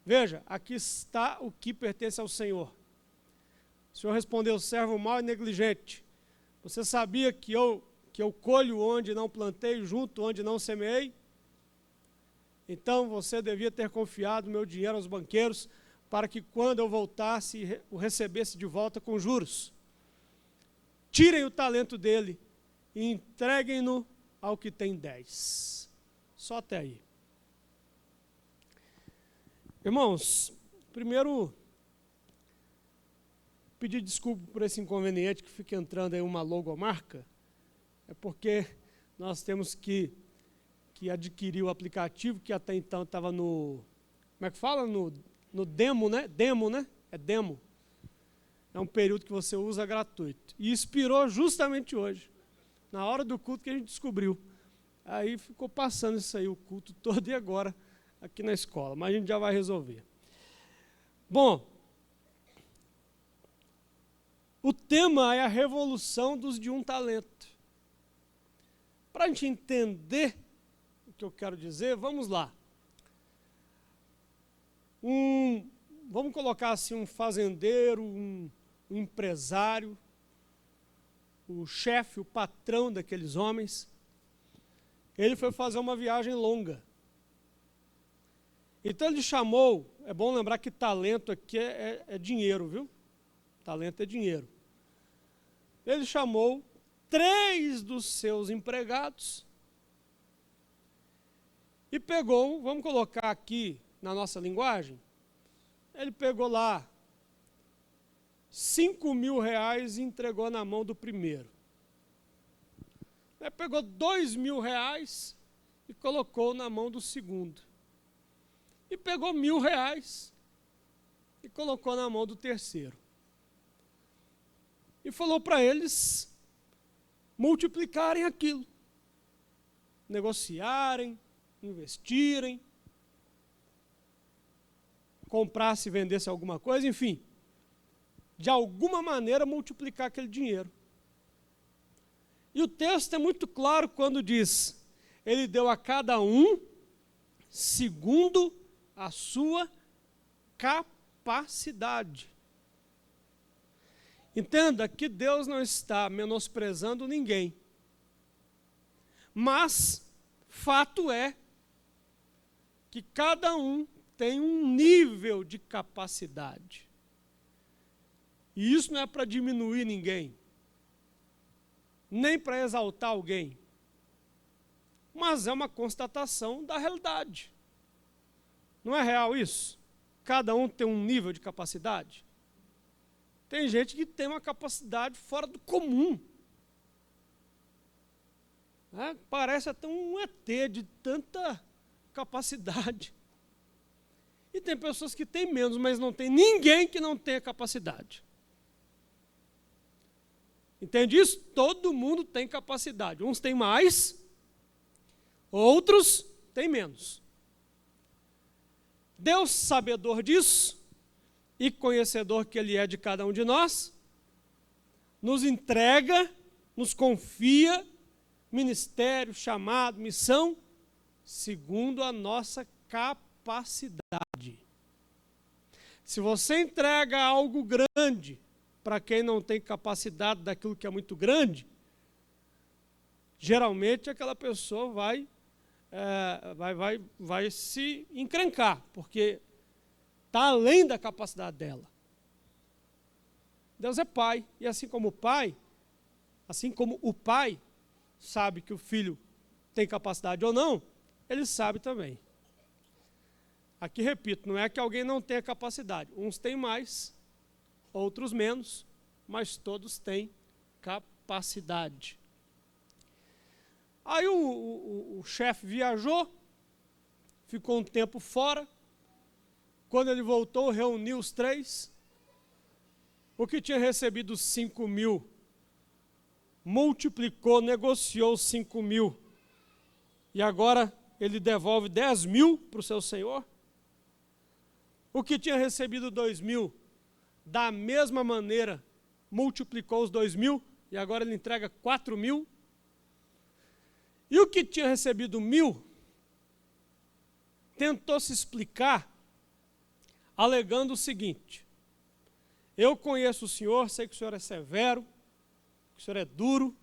Veja, aqui está o que pertence ao Senhor. O Senhor respondeu, servo mau e negligente. Você sabia que eu colho onde não plantei, junto onde não semeei? Então você devia ter confiado meu dinheiro aos banqueiros, para que quando eu voltasse, o recebesse de volta com juros. Tirem o talento dele e entreguem-no ao que tem 10. Só até aí. Irmãos, primeiro, pedir desculpa por esse inconveniente que fica entrando aí uma logomarca, é porque nós temos que adquirir o aplicativo, que até então estava no, como é que fala? No demo, né? Demo, né? É demo. É um período que você usa gratuito. E expirou justamente hoje, na hora do culto que a gente descobriu. Aí ficou passando isso aí, o culto todo e agora aqui na escola, mas a gente já vai resolver. Bom, o tema é a revolução dos de um talento. Para a gente entender o que eu quero dizer, vamos lá. Vamos colocar assim um fazendeiro, um empresário, o chefe, o patrão daqueles homens. Ele foi fazer uma viagem longa. Então ele chamou, é bom lembrar que talento aqui é dinheiro, viu? Talento é dinheiro. Ele chamou 3 dos seus empregados e pegou, vamos colocar aqui na nossa linguagem, ele pegou lá 5.000 reais e entregou na mão do primeiro. Ele pegou 2.000 reais e colocou na mão do segundo. E pegou 1.000 reais e colocou na mão do terceiro. E falou para eles multiplicarem aquilo, negociarem, investirem, comprasse e vendesse alguma coisa, enfim, de alguma maneira multiplicar aquele dinheiro. E o texto é muito claro quando diz, ele deu a cada um segundo a sua capacidade. Entenda que Deus não está menosprezando ninguém. Mas, fato é que cada um tem um nível de capacidade. E isso não é para diminuir ninguém, nem para exaltar alguém, mas é uma constatação da realidade. Não é real isso? Cada um tem um nível de capacidade. Tem gente que tem uma capacidade fora do comum. Parece até um ET de tanta capacidade. E tem pessoas que têm menos, mas não tem ninguém que não tenha capacidade. Entende isso? Todo mundo tem capacidade. Uns têm mais, outros têm menos. Deus, sabedor disso, e conhecedor que Ele é de cada um de nós, nos entrega, nos confia, ministério, chamado, missão, segundo a nossa capacidade. Se você entrega algo grande para quem não tem capacidade daquilo que é muito grande, geralmente aquela pessoa vai se encrencar, porque está além da capacidade dela. Deus é pai, e assim como o pai sabe que o filho tem capacidade ou não, ele sabe também. Aqui repito, não é que alguém não tenha capacidade, uns têm mais, outros menos, mas todos têm capacidade. Aí o chefe viajou, ficou um tempo fora. Quando ele voltou, reuniu os 3. O que tinha recebido 5.000, multiplicou, negociou 5.000. E agora ele devolve 10.000 para o seu senhor. O que tinha recebido 2.000, da mesma maneira, multiplicou os 2.000 e agora ele entrega 4.000. E o que tinha recebido 1.000, tentou se explicar alegando o seguinte: eu conheço o senhor, sei que o senhor é severo, que o senhor é duro,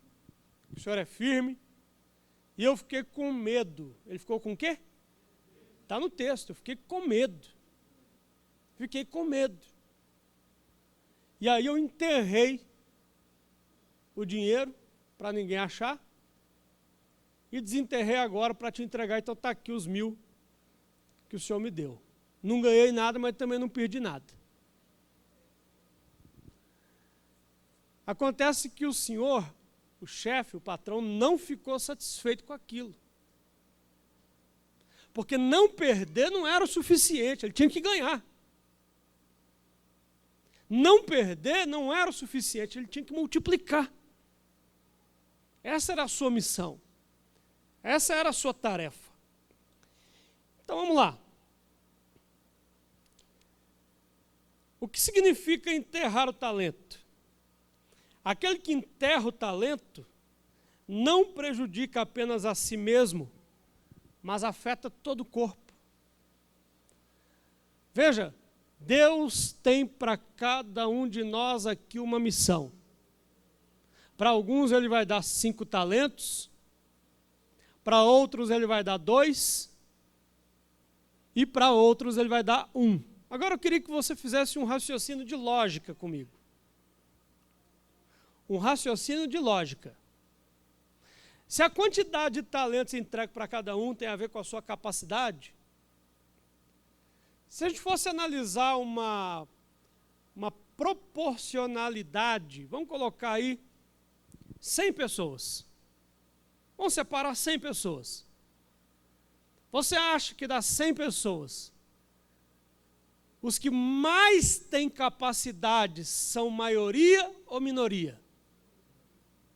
que o senhor é firme, e eu fiquei com medo. Ele ficou com o quê? Está no texto, eu fiquei com medo. Fiquei com medo. E aí eu enterrei o dinheiro para ninguém achar e desenterrei agora para te entregar. Então está aqui os 1.000 que o senhor me deu. Não ganhei nada, mas também não perdi nada. Acontece que o senhor, o chefe, o patrão, não ficou satisfeito com aquilo. Porque não perder não era o suficiente, ele tinha que ganhar. Não perder não era o suficiente, ele tinha que multiplicar. Essa era a sua missão. Essa era a sua tarefa. Então vamos lá. O que significa enterrar o talento? Aquele que enterra o talento não prejudica apenas a si mesmo, mas afeta todo o corpo. Veja, Deus tem para cada um de nós aqui uma missão. Para alguns ele vai dar 5 talentos, para outros ele vai dar 2, e para outros ele vai dar 1. Agora eu queria que você fizesse um raciocínio de lógica comigo. Um raciocínio de lógica. Se a quantidade de talentos entregue para cada um tem a ver com a sua capacidade, se a gente fosse analisar uma proporcionalidade, vamos colocar aí 100 pessoas. Vamos separar 100 pessoas. Você acha que das 100 pessoas, os que mais têm capacidade são maioria ou minoria?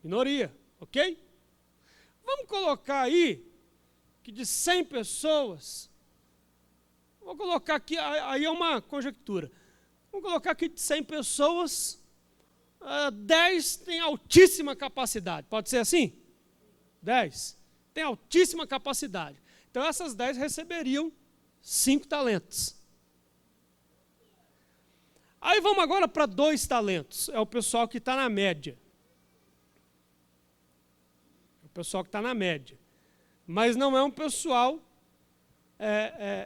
Minoria, ok? Vamos colocar aí que de 100 pessoas, vou colocar aqui, aí é uma conjectura, vamos colocar aqui de 100 pessoas, 10 têm altíssima capacidade, pode ser assim? 10 têm altíssima capacidade. Então essas 10 receberiam 5 talentos. Aí vamos agora para 2 talentos, é o pessoal que está na média. O pessoal que está na média. Mas não é um pessoal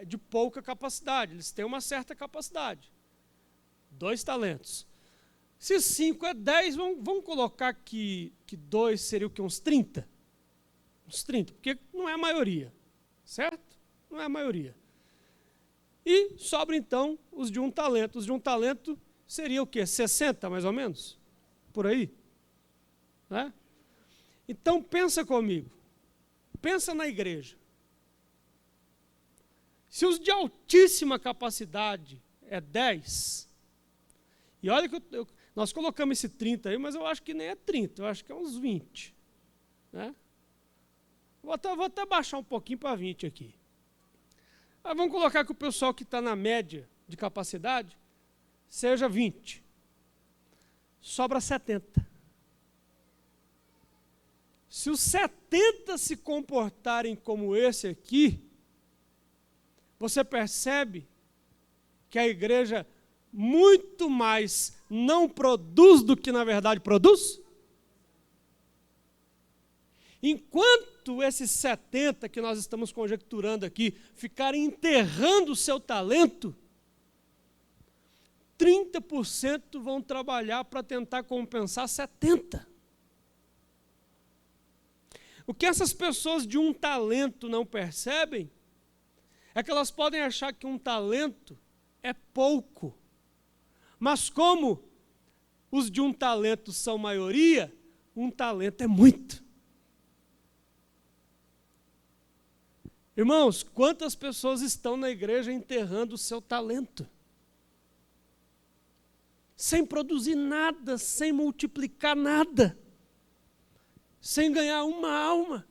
de pouca capacidade, eles têm uma certa capacidade. 2 talentos. Se 5 é 10, vamos colocar que 2 seria o quê? Uns 30? Uns 30, porque não é a maioria, certo? Não é a maioria. E sobra então os de 1 talento. Os de 1 talento seria o quê? 60 mais ou menos? Por aí? Né? Então pensa comigo. Pensa na igreja. Se os de altíssima capacidade é 10, e olha que nós colocamos esse 30 aí, mas eu acho que nem é 30, eu acho que é uns 20. Né? Vou até baixar um pouquinho para 20 aqui. Mas vamos colocar que o pessoal que está na média de capacidade seja 20. Sobra 70. Se os 70 se comportarem como esse aqui, você percebe que a igreja muito mais não produz do que na verdade produz? Enquanto esses 70 que nós estamos conjecturando aqui ficarem enterrando o seu talento, 30% vão trabalhar para tentar compensar 70%. O que essas pessoas de 1 talento não percebem é que elas podem achar que 1 talento é pouco. Mas como os de 1 talento são maioria, 1 talento é muito. Irmãos, quantas pessoas estão na igreja enterrando o seu talento? Sem produzir nada, sem multiplicar nada, sem ganhar uma alma,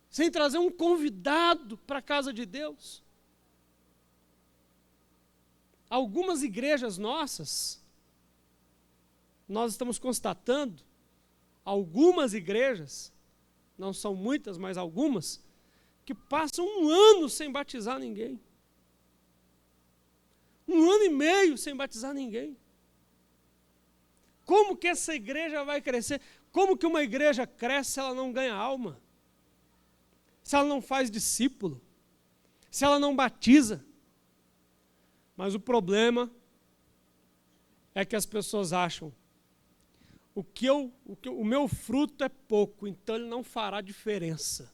sem trazer um convidado para a casa de Deus. Algumas igrejas nossas, nós estamos constatando, algumas igrejas, não são muitas, mas algumas, que passam 1 ano sem batizar ninguém. 1 ano e meio sem batizar ninguém. Como que essa igreja vai crescer? Como que uma igreja cresce se ela não ganha alma? Se ela não faz discípulo? Se ela não batiza? Mas o problema é que as pessoas acham o meu fruto é pouco, então ele não fará diferença.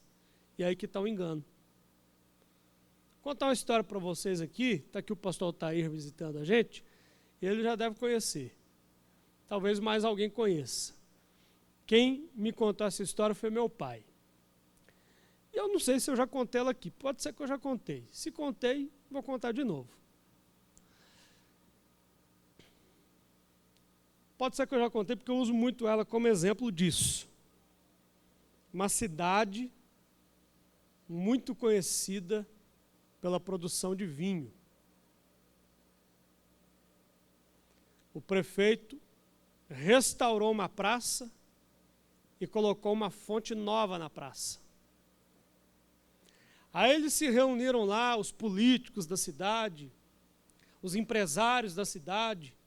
E aí que está o engano. Vou contar uma história para vocês aqui. Está aqui o pastor Altair visitando a gente. Ele já deve conhecer. Talvez mais alguém conheça. Quem me contou essa história foi meu pai. E eu não sei se eu já contei ela aqui. Pode ser que eu já contei. Se contei, vou contar de novo. Pode ser que eu já contei, porque eu uso muito ela como exemplo disso. Uma cidade muito conhecida pela produção de vinho. O prefeito restaurou uma praça e colocou uma fonte nova na praça. Aí eles se reuniram lá, os políticos da cidade, os empresários da cidade,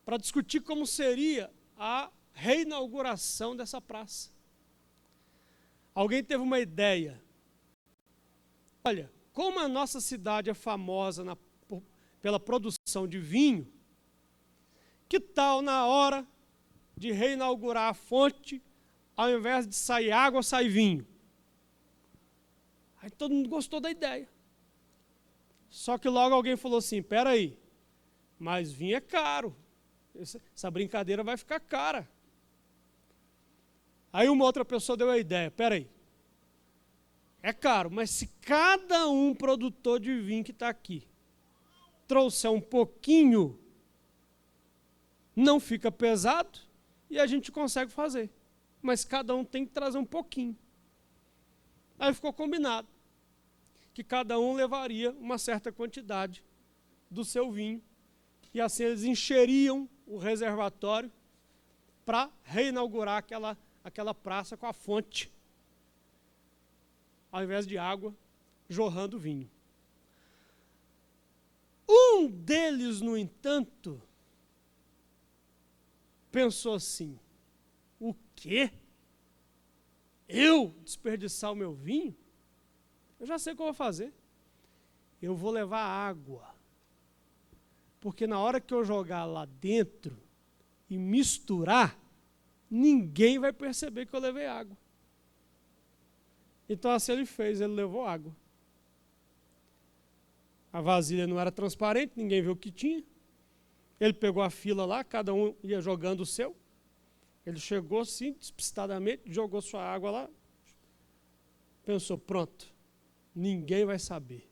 para discutir como seria a reinauguração dessa praça. Alguém teve uma ideia. Olha, como a nossa cidade é famosa pela produção de vinho, que tal na hora de reinaugurar a fonte, ao invés de sair água, sai vinho? Aí todo mundo gostou da ideia. Só que logo alguém falou assim, espera aí, mas vinho é caro. Essa brincadeira vai ficar cara. Aí uma outra pessoa deu a ideia, espera aí, é caro, mas se cada um produtor de vinho que está aqui trouxer um pouquinho, não fica pesado e a gente consegue fazer. Mas cada um tem que trazer um pouquinho. Aí ficou combinado que cada um levaria uma certa quantidade do seu vinho e assim eles encheriam o reservatório para reinaugurar aquela praça com a fonte, ao invés de água, jorrando vinho. Um deles, no entanto, pensou assim, o quê? Eu desperdiçar o meu vinho? Eu já sei o que eu vou fazer. Eu vou levar água. Porque na hora que eu jogar lá dentro e misturar, ninguém vai perceber que eu levei água. Então assim ele fez, ele levou água. A vasilha não era transparente, ninguém viu o que tinha. Ele pegou a fila lá, cada um ia jogando o seu. Ele chegou assim, despistadamente, jogou sua água lá. Pensou, pronto, ninguém vai saber.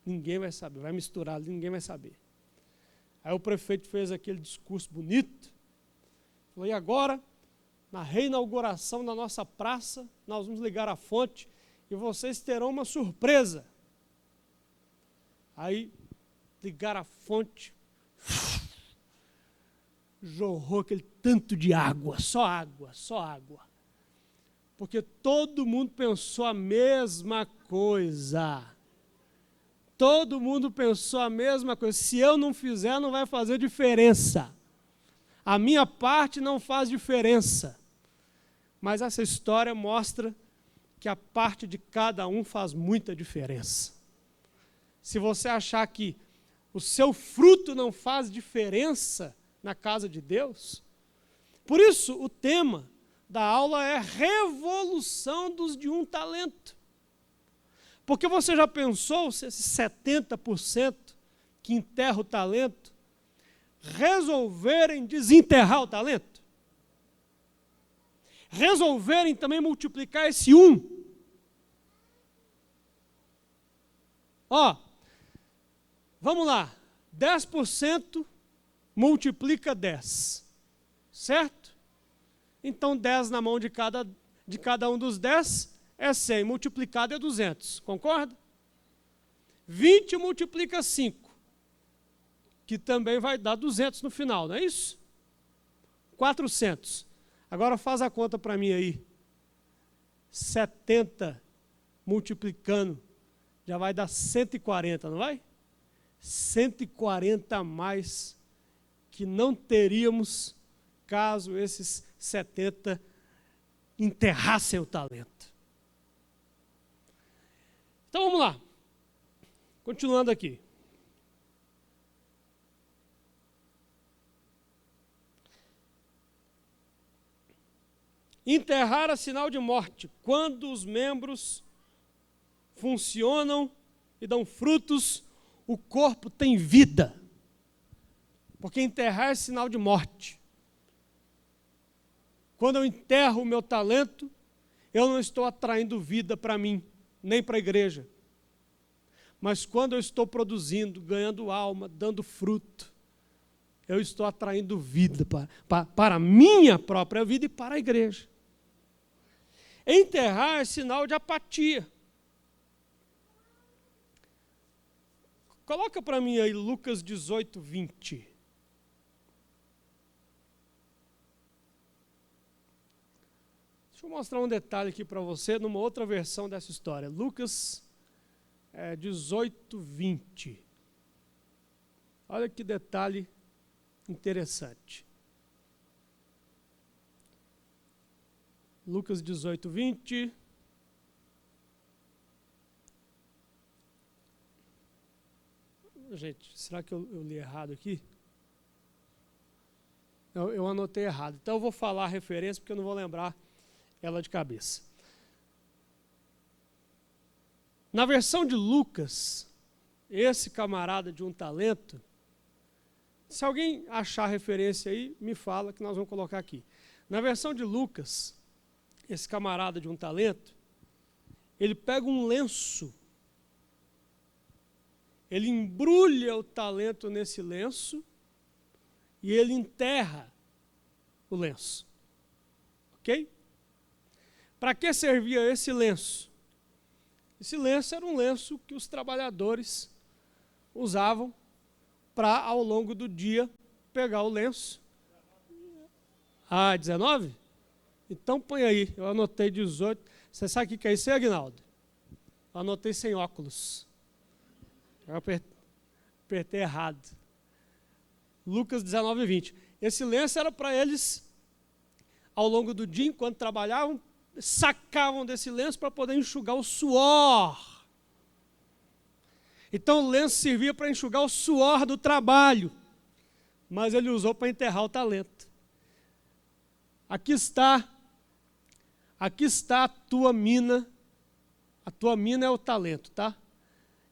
Ninguém vai saber, vai misturar ali, ninguém vai saber. Aí o prefeito fez aquele discurso bonito. Falou, e agora, na reinauguração da nossa praça, nós vamos ligar a fonte e vocês terão uma surpresa. Aí, ligaram a fonte, jorrou aquele tanto de água, só água, só água. Porque todo mundo pensou a mesma coisa. Todo mundo pensou a mesma coisa. Se eu não fizer, não vai fazer diferença. A minha parte não faz diferença. Mas essa história mostra que a parte de cada um faz muita diferença. Se você achar que o seu fruto não faz diferença na casa de Deus, por isso o tema da aula é revolução dos de um talento. Porque você já pensou se esses 70% que enterra o talento resolverem desenterrar o talento? Resolverem também multiplicar esse 1? Ó, vamos lá, 10% multiplica 10, certo? Então 10 na mão de cada um dos 10 é 100, multiplicado é 200, concorda? 20 multiplica 5, que também vai dar 200 no final, não é isso? 400. Agora faz a conta para mim aí. 70 multiplicando, já vai dar 140, não vai? 140 a mais que não teríamos caso esses 70 enterrassem o talento. Então vamos lá. Continuando aqui. Enterrar é sinal de morte, quando os membros funcionam e dão frutos, o corpo tem vida. Porque enterrar é sinal de morte. Quando eu enterro o meu talento, eu não estou atraindo vida para mim, nem para a igreja. Mas quando eu estou produzindo, ganhando alma, dando fruto, eu estou atraindo vida para a minha própria vida e para a igreja. Enterrar é sinal de apatia. Coloca para mim aí Lucas 18, 20. Deixa eu mostrar um detalhe aqui para você, numa outra versão dessa história. Lucas 18, 20. Olha que detalhe interessante. Lucas 18, 20. Gente, será que eu li errado aqui? Eu anotei errado. Então eu vou falar a referência porque eu não vou lembrar ela de cabeça. Na versão de Lucas, esse camarada de um talento, se alguém achar a referência aí, me fala que nós vamos colocar aqui. Na versão de Lucas, esse camarada de um talento, ele pega um lenço, ele embrulha o talento nesse lenço e ele enterra o lenço. Ok? Para que servia esse lenço? Esse lenço era um lenço que os trabalhadores usavam para, ao longo do dia, pegar o lenço. 19? Então põe aí, eu anotei 18. Você sabe o que é isso aí, Aguinaldo? Eu anotei sem óculos. Eu apertei errado. Lucas 19, 20. Esse lenço era para eles, ao longo do dia, enquanto trabalhavam, sacavam desse lenço para poder enxugar o suor. Então o lenço servia para enxugar o suor do trabalho, mas ele usou para enterrar o talento. Aqui está a tua mina é o talento, tá?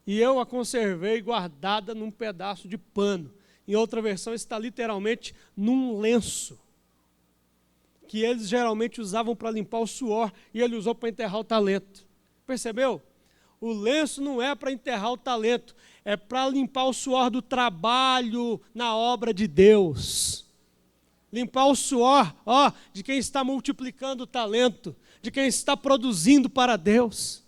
E eu a conservei guardada num pedaço de pano. Em outra versão está literalmente num lenço, que eles geralmente usavam para limpar o suor, e ele usou para enterrar o talento. Percebeu? O lenço não é para enterrar o talento, é para limpar o suor do trabalho na obra de Deus. Limpar o suor, de quem está multiplicando o talento, de quem está produzindo para Deus.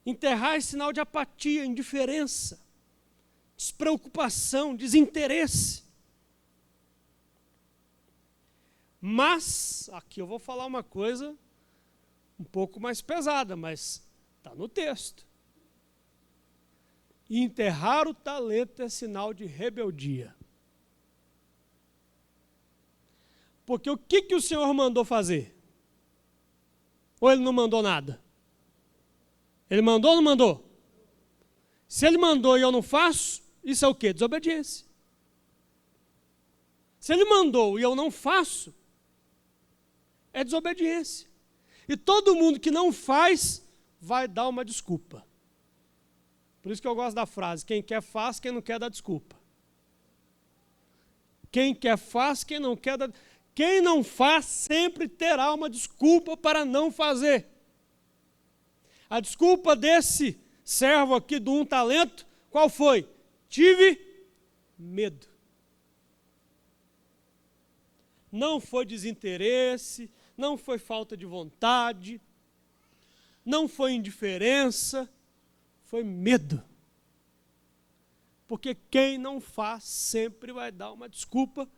Enterrar é sinal de apatia, indiferença, despreocupação, desinteresse. Mas, aqui eu vou falar uma coisa um pouco mais pesada, mas está no texto. Enterrar o talento é sinal de rebeldia. Porque o que o Senhor mandou fazer? Ou ele não mandou nada? Ele mandou ou não mandou? Se ele mandou e eu não faço, isso é o quê? Desobediência. Se ele mandou e eu não faço, é desobediência. E todo mundo que não faz, vai dar uma desculpa. Por isso que eu gosto da frase, quem quer faz, quem não quer dá desculpa. Quem quer faz, quem não quer dá... Quem não faz sempre terá uma desculpa para não fazer. A desculpa desse servo aqui do um talento, qual foi? Tive medo. Não foi desinteresse, não foi falta de vontade, não foi indiferença, foi medo. Porque quem não faz sempre vai dar uma desculpa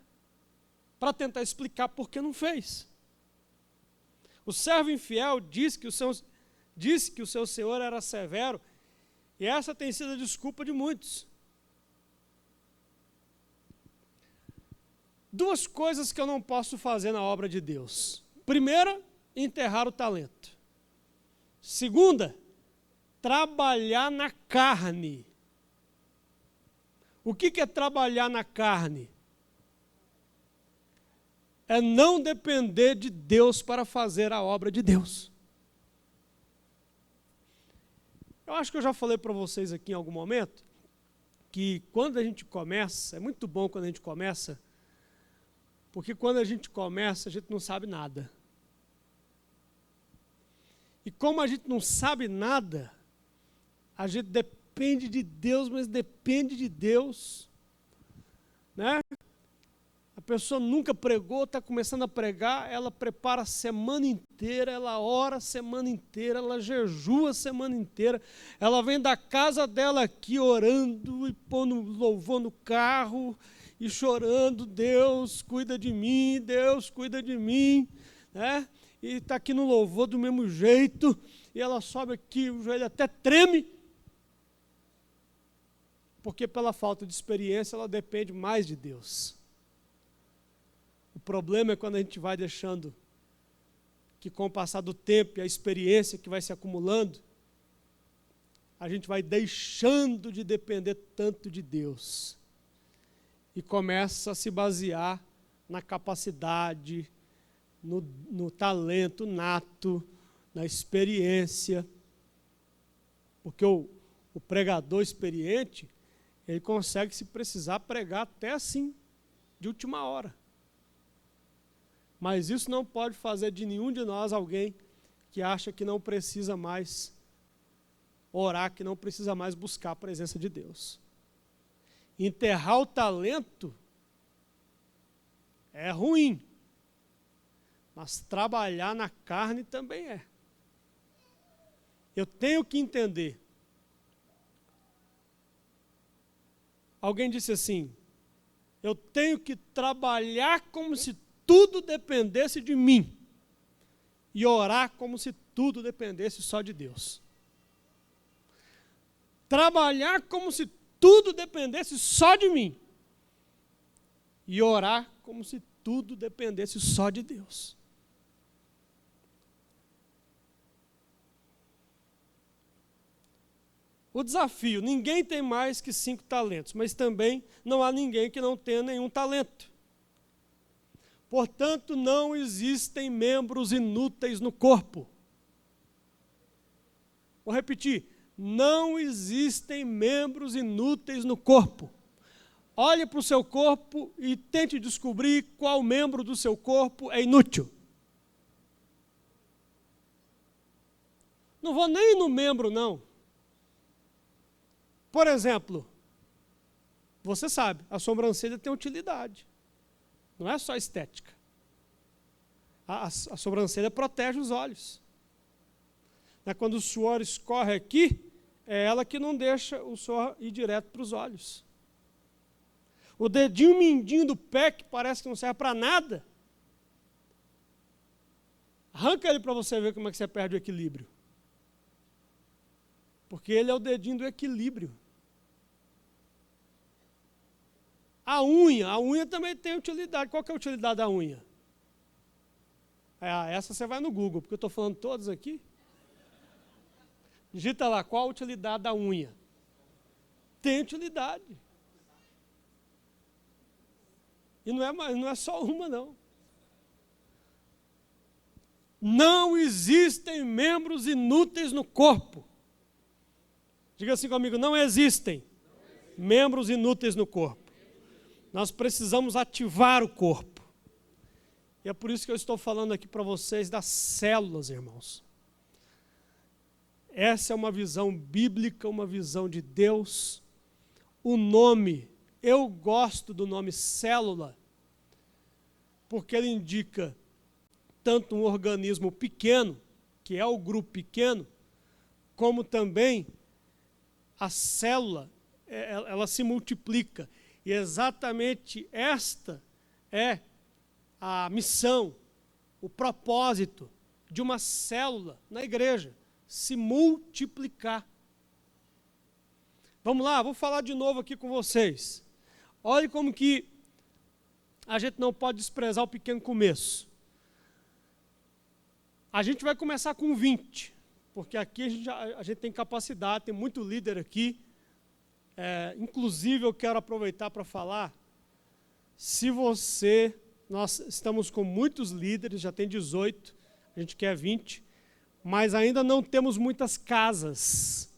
para tentar explicar por que não fez. O servo infiel disse que o seu senhor era severo E essa tem sido a desculpa de muitos. Duas coisas que eu não posso fazer na obra de Deus. Primeira, enterrar o talento. Segunda, trabalhar na carne. O que é trabalhar na carne? É não depender de Deus para fazer a obra de Deus. Eu acho que eu já falei para vocês aqui em algum momento que quando a gente começa, é muito bom quando a gente começa, porque quando a gente começa, a gente não sabe nada. E como a gente não sabe nada, a gente depende de Deus, mas depende de Deus, né? A pessoa nunca pregou, está começando a pregar, ela prepara a semana inteira, ela ora a semana inteira, ela jejua a semana inteira, ela vem da casa dela aqui orando e pondo louvor no carro e chorando, Deus cuida de mim, Deus cuida de mim, né? E está aqui no louvor do mesmo jeito, e ela sobe aqui, o joelho até treme, porque pela falta de experiência ela depende mais de Deus. O problema é quando a gente vai deixando que com o passar do tempo e a experiência que vai se acumulando, a gente vai deixando de depender tanto de Deus e começa a se basear na capacidade, no talento nato, na experiência. Porque o pregador experiente, ele consegue, se precisar, pregar até assim, de última hora. Mas isso não pode fazer de nenhum de nós alguém que acha que não precisa mais orar, que não precisa mais buscar a presença de Deus. Enterrar o talento é ruim, mas trabalhar na carne também é. Eu tenho que entender. Alguém disse assim, eu tenho que trabalhar como se tudo dependesse de mim e orar como se tudo dependesse só de Deus. Trabalhar como se tudo dependesse só de mim e orar como se tudo dependesse só de Deus. O desafio, ninguém tem mais que 5 talentos, mas também não há ninguém que não tenha nenhum talento. Portanto, não existem membros inúteis no corpo. Vou repetir, não existem membros inúteis no corpo. Olhe para o seu corpo e tente descobrir qual membro do seu corpo é inútil. Não vou nem no membro, não. Por exemplo, você sabe, a sobrancelha tem utilidade. Não é só estética. A sobrancelha protege os olhos. Quando o suor escorre aqui, é ela que não deixa o suor ir direto para os olhos. O dedinho mindinho do pé, que parece que não serve para nada, arranca ele para você ver como é que você perde o equilíbrio. Porque ele é o dedinho do equilíbrio. A unha também tem utilidade. Qual que é a utilidade da unha? Essa você vai no Google, porque eu estou falando todas aqui. Digita lá, qual a utilidade da unha? Tem utilidade. E não é só uma, não. Não existem membros inúteis no corpo. Diga assim comigo, não existem membros inúteis no corpo. Nós precisamos ativar o corpo. E é por isso que eu estou falando aqui para vocês das células, irmãos. Essa é uma visão bíblica, uma visão de Deus. O nome, eu gosto do nome célula, porque ele indica tanto um organismo pequeno, que é o grupo pequeno, como também a célula, ela se multiplica. E exatamente esta é a missão, o propósito de uma célula na igreja, se multiplicar. Vamos lá, vou falar de novo aqui com vocês. Olha como que a gente não pode desprezar o pequeno começo. A gente vai começar com 20, porque aqui a gente tem capacidade, tem muito líder aqui. Inclusive, eu quero aproveitar para falar, nós estamos com muitos líderes, já tem 18, a gente quer 20, mas ainda não temos muitas casas.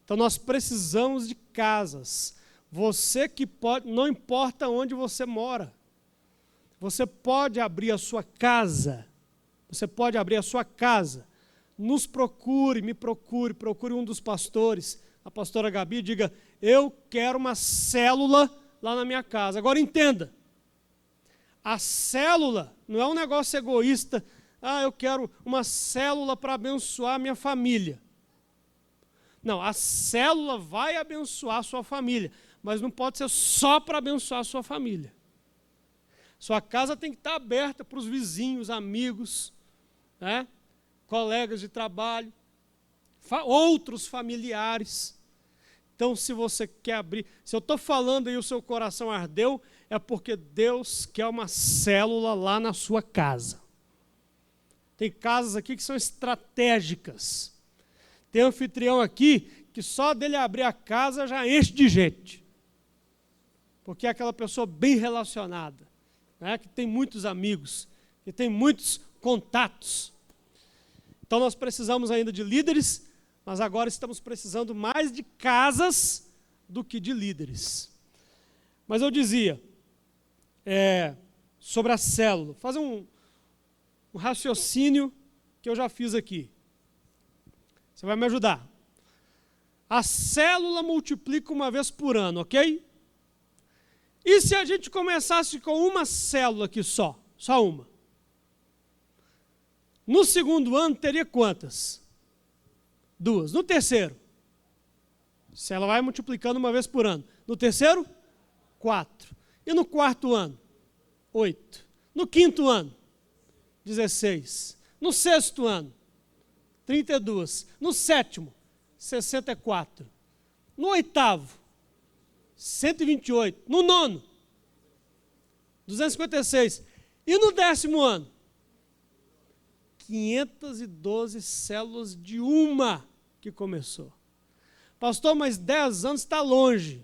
Então, nós precisamos de casas. Você que pode, não importa onde você mora, você pode abrir a sua casa. Você pode abrir a sua casa. Nos procure, me procure um dos pastores, a pastora Gabi, diga, eu quero uma célula lá na minha casa. Agora entenda, a célula não é um negócio egoísta, eu quero uma célula para abençoar a minha família. Não, a célula vai abençoar a sua família, mas não pode ser só para abençoar a sua família. Sua casa tem que estar aberta para os vizinhos, amigos, colegas de trabalho, outros familiares. Então, se você quer abrir, se eu estou falando e o seu coração ardeu, é porque Deus quer uma célula lá na sua casa. Tem casas aqui que são estratégicas. Tem anfitrião aqui que só dele abrir a casa já enche de gente. Porque é aquela pessoa bem relacionada, que tem muitos amigos, que tem muitos contatos. Então nós precisamos ainda de líderes, mas agora estamos precisando mais de casas do que de líderes. Mas eu dizia, sobre a célula, fazer um raciocínio que eu já fiz aqui. Você vai me ajudar. A célula multiplica uma vez por ano, ok? E se a gente começasse com uma célula aqui só uma? No segundo ano teria quantas? 2. No terceiro? Se ela vai multiplicando uma vez por ano. No terceiro? 4. E no quarto ano? 8. No quinto ano? 16. No sexto ano? 32. No sétimo? 64. No oitavo? 128. No nono? 256. E no 10º ano? 512 células de uma que começou. Pastor, mas 10 anos está longe.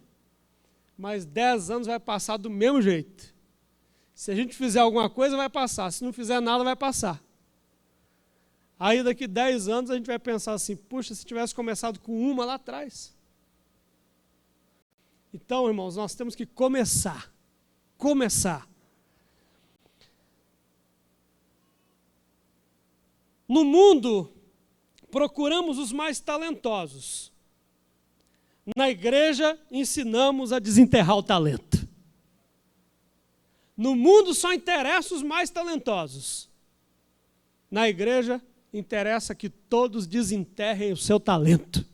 Mas 10 anos vai passar do mesmo jeito. Se a gente fizer alguma coisa, vai passar. Se não fizer nada, vai passar. Aí daqui 10 anos a gente vai pensar assim, puxa, se tivesse começado com uma lá atrás. Então, irmãos, nós temos que começar. No mundo, procuramos os mais talentosos. Na igreja, ensinamos a desenterrar o talento. No mundo, só interessa os mais talentosos. Na igreja, interessa que todos desenterrem o seu talento.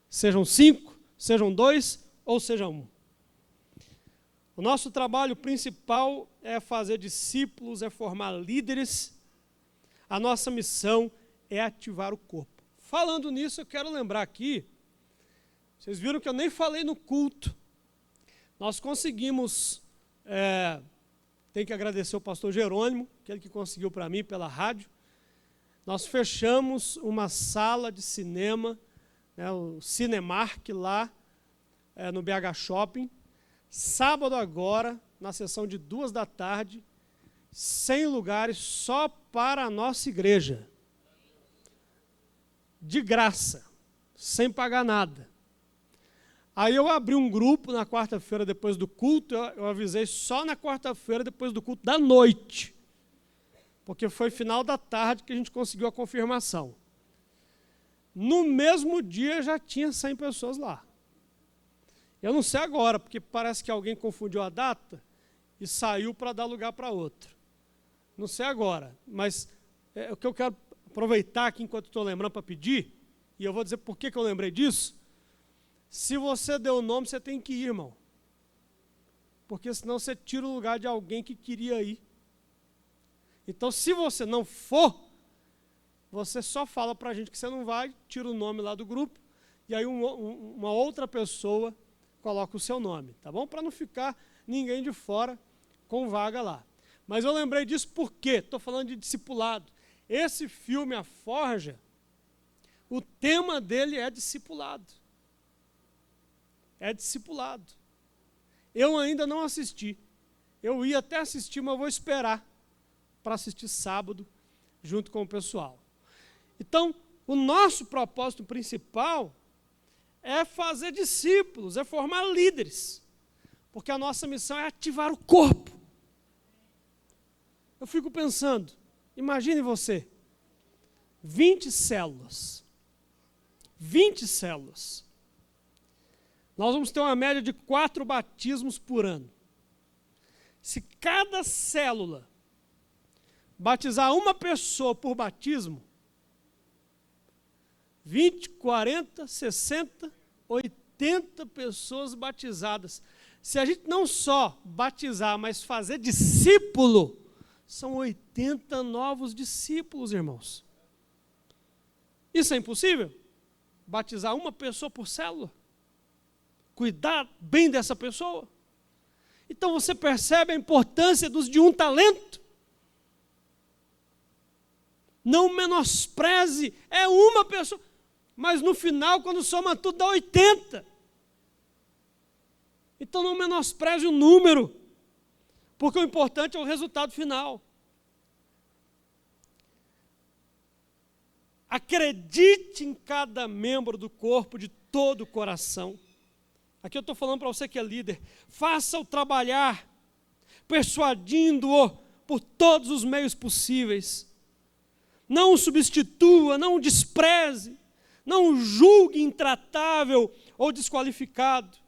Sejam 5, sejam 2 ou seja 1. O nosso trabalho principal é fazer discípulos, é formar líderes. A nossa missão é ativar o corpo. Falando nisso, eu quero lembrar aqui, vocês viram que eu nem falei no culto. Nós conseguimos, tem que agradecer o pastor Jerônimo, aquele que conseguiu para mim pela rádio. Nós fechamos uma sala de cinema, o Cinemark lá no BH Shopping. Sábado agora, na sessão de 14h, 100 lugares só para a nossa igreja. De graça, sem pagar nada. Aí eu abri um grupo na quarta-feira depois do culto, eu avisei só na quarta-feira depois do culto da noite. Porque foi final da tarde que a gente conseguiu a confirmação. No mesmo dia já tinha 100 pessoas lá. Eu não sei agora, porque parece que alguém confundiu a data e saiu para dar lugar para outro. Não sei agora, mas o que eu quero aproveitar aqui enquanto estou lembrando para pedir, e eu vou dizer por que eu lembrei disso. Se você deu o nome, você tem que ir, irmão. Porque senão você tira o lugar de alguém que queria ir. Então, se você não for, você só fala para a gente que você não vai, tira o nome lá do grupo, e aí uma outra pessoa coloca o seu nome, tá bom? Para não ficar ninguém de fora com vaga lá. Mas eu lembrei disso porque estou falando de discipulado. Esse filme, A Forja, o tema dele é discipulado. É discipulado. Eu ainda não assisti. Eu ia até assistir, mas vou esperar para assistir sábado, junto com o pessoal. Então, o nosso propósito principal é fazer discípulos, é formar líderes. Porque a nossa missão é ativar o corpo. Eu fico pensando, imagine você, 20 células. 20 células. Nós vamos ter uma média de 4 batismos por ano. Se cada célula batizar uma pessoa por batismo, 20, 40, 60, 80 pessoas batizadas. Se a gente não só batizar, mas fazer discípulo, são 80 novos discípulos, irmãos. Isso é impossível? Batizar uma pessoa por célula? Cuidar bem dessa pessoa? Então você percebe a importância dos de um talento? Não menospreze, é uma pessoa. Mas no final, quando soma tudo, dá 80. Então não menospreze o número, porque o importante é o resultado final. Acredite em cada membro do corpo de todo o coração. Aqui eu estou falando para você que é líder. Faça-o trabalhar, persuadindo-o por todos os meios possíveis. Não o substitua, não o despreze, não o julgue intratável ou desqualificado.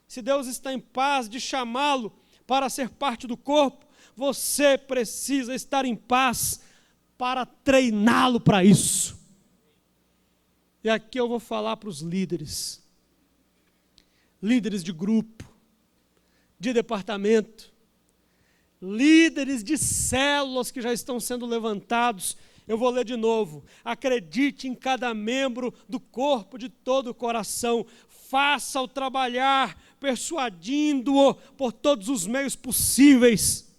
Se Deus está em paz de chamá-lo para ser parte do corpo, você precisa estar em paz para treiná-lo para isso. E aqui eu vou falar para os líderes. Líderes de grupo, de departamento, líderes de células que já estão sendo levantados. Eu vou ler de novo. Acredite em cada membro do corpo de todo o coração. Faça-o trabalhar, persuadindo-o por todos os meios possíveis.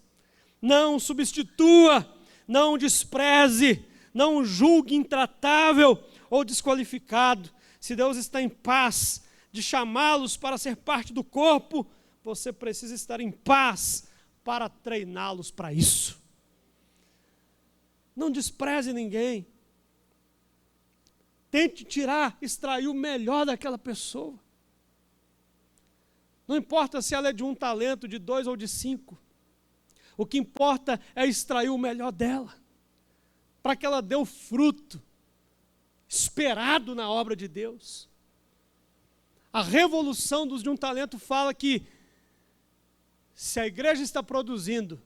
Não substitua, não despreze, não julgue intratável ou desqualificado. Se Deus está em paz de chamá-los para ser parte do corpo, você precisa estar em paz para treiná-los para isso. Não despreze ninguém. Tente extrair o melhor daquela pessoa. Não importa se ela é de um talento, de 2 ou de 5. O que importa é extrair o melhor dela, para que ela dê o fruto esperado na obra de Deus. A revolução dos de um talento fala que se a igreja está produzindo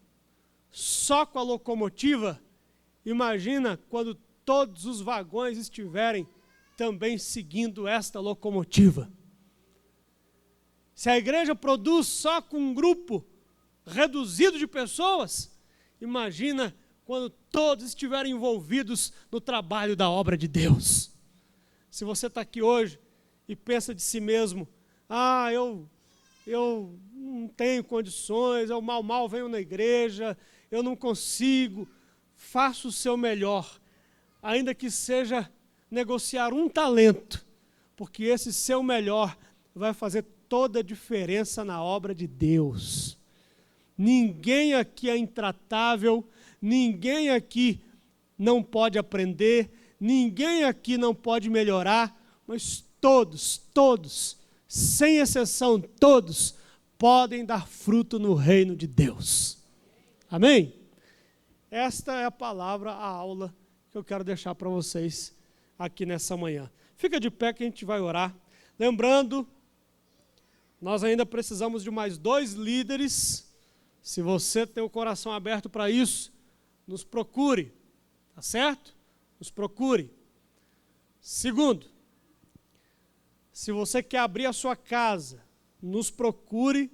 só com a locomotiva, imagina quando todos os vagões estiverem também seguindo esta locomotiva. Se a igreja produz só com um grupo reduzido de pessoas, imagina quando todos estiverem envolvidos no trabalho da obra de Deus. Se você está aqui hoje e pensa de si mesmo, eu não tenho condições, eu mal venho na igreja, eu não consigo, faça o seu melhor, ainda que seja negociar um talento, porque esse seu melhor vai fazer toda a diferença na obra de Deus. Ninguém aqui é intratável, ninguém aqui não pode aprender, ninguém aqui não pode melhorar, mas todos, sem exceção, todos podem dar fruto no reino de Deus. Amém? Esta é a palavra, a aula que eu quero deixar para vocês aqui nessa manhã. Fica de pé que a gente vai orar. Lembrando, nós ainda precisamos de mais 2 líderes. Se você tem o coração aberto para isso, nos procure, tá certo? Nos procure. Segundo, se você quer abrir a sua casa, nos procure,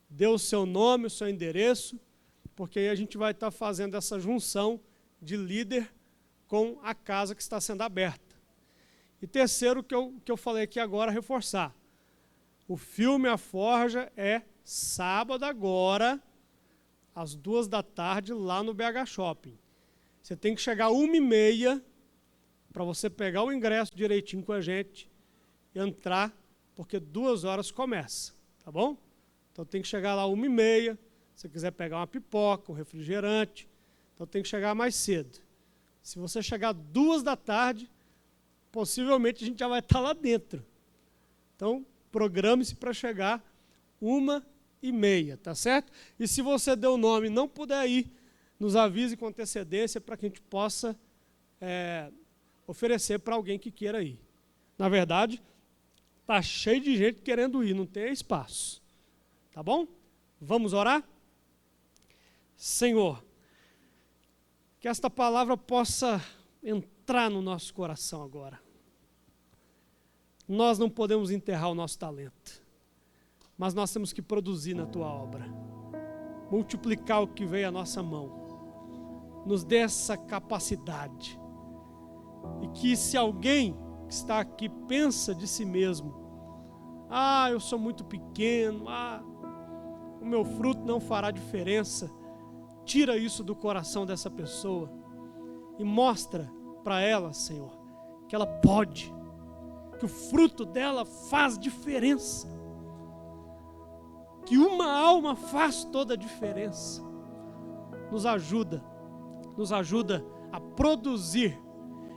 dê o seu nome, o seu endereço, porque aí a gente vai estar fazendo essa junção de líder com a casa que está sendo aberta. E terceiro, que eu falei aqui agora, reforçar. O filme A Forja é sábado agora, às 14h, lá no BH Shopping. Você tem que chegar 1h30 para você pegar o ingresso direitinho com a gente e entrar, porque 2h começa, tá bom? Então tem que chegar lá 1h30, se você quiser pegar uma pipoca, um refrigerante, então tem que chegar mais cedo. Se você chegar 2h, possivelmente a gente já vai estar lá dentro. Então, programe-se para chegar 1h30, tá certo? E se você deu o nome e não puder ir, nos avise com antecedência para que a gente possa oferecer para alguém que queira ir. Na verdade, está cheio de gente querendo ir, não tem espaço. Tá bom? Vamos orar? Senhor, que esta palavra possa entrar no nosso coração agora. Nós não podemos enterrar o nosso talento, mas nós temos que produzir na Tua obra, multiplicar o que veio à nossa mão. Nos dê essa capacidade, e que se alguém que está aqui pensa de si mesmo, eu sou muito pequeno, o meu fruto não fará diferença, tira isso do coração dessa pessoa e mostra para ela, Senhor, que ela pode, que o fruto dela faz diferença, que uma alma faz toda a diferença. Nos ajuda a produzir,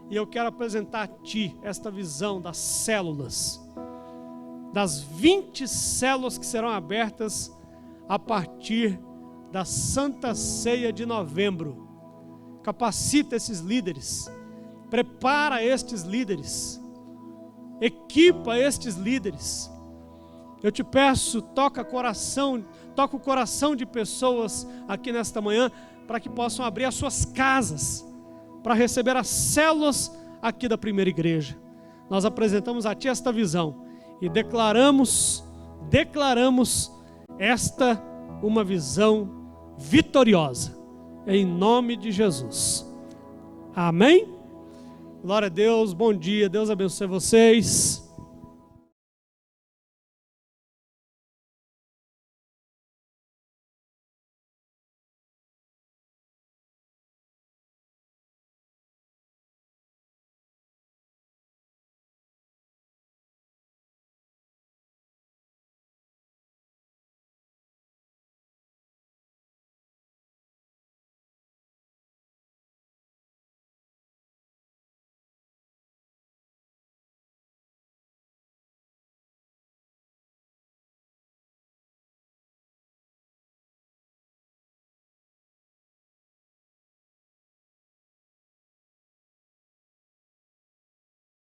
e eu quero apresentar a Ti esta visão das células, das 20 células que serão abertas a partir da Santa Ceia de novembro. Capacita esses líderes, prepara estes líderes, equipa estes líderes. Eu te peço, toca o coração de pessoas aqui nesta manhã, para que possam abrir as suas casas, para receber as células aqui da primeira igreja. Nós apresentamos a Ti esta visão e declaramos esta uma visão vitoriosa, em nome de Jesus. Amém? Glória a Deus, bom dia, Deus abençoe vocês.